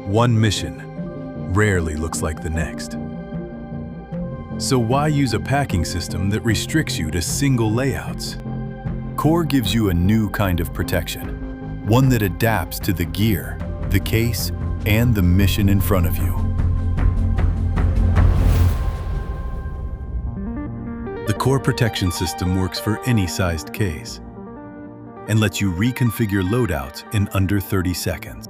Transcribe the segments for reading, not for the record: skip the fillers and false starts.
One mission rarely looks like the next. So why use a packing system that restricts you to single layouts? KOR gives you a new kind of protection, one that adapts to the gear, the case, and the mission in front of you. The KOR Protection System works for any sized case and lets you reconfigure loadouts in under 30 seconds.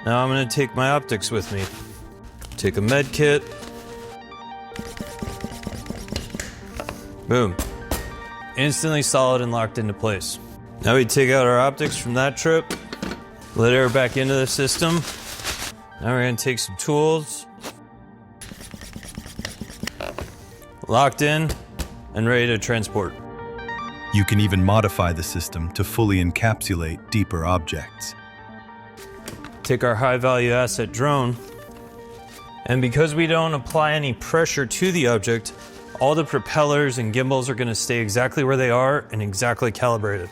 Now I'm going to take my optics with me. Take a med kit. Boom. Instantly solid and locked into place. Now we take out our optics from that trip, let air back into the system. Now we're going to take some tools. Locked in and ready to transport. You can even modify the system to fully encapsulate deeper objects. Take our high-value asset drone, and because we don't apply any pressure to the object, all the propellers and gimbals are going to stay exactly where they are and exactly calibrated.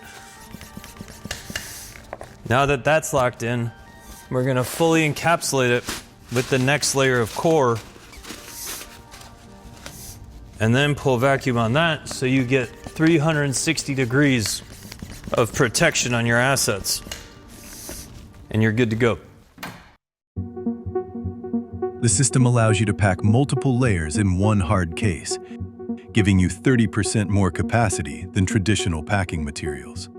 Now that that's locked in, we're going to fully encapsulate it with the next layer of KOR, and then pull vacuum on that so you get 360 degrees of protection on your assets. And you're good to go. The system allows you to pack multiple layers in one hard case, giving you 30% more capacity than traditional packing materials.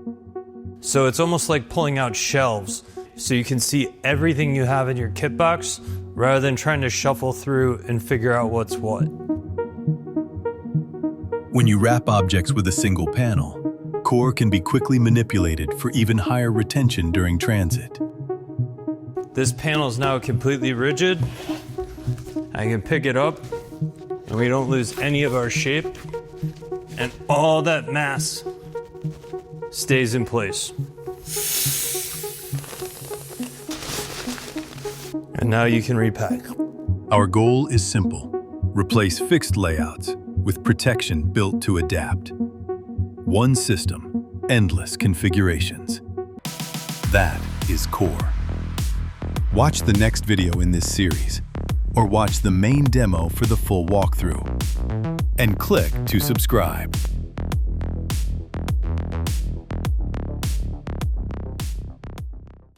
So it's almost like pulling out shelves, so you can see everything you have in your kit box rather than trying to shuffle through and figure out what's what. When you wrap objects with a single panel, KOR can be quickly manipulated for even higher retention during transit. This panel is now completely rigid. I can pick it up and we don't lose any of our shape, and all that mass stays in place. And now you can repack. Our goal is simple: replace fixed layouts with protection built to adapt. One system, endless configurations. That is KOR. Watch the next video in this series, or watch the main demo for the full walkthrough. And click to subscribe.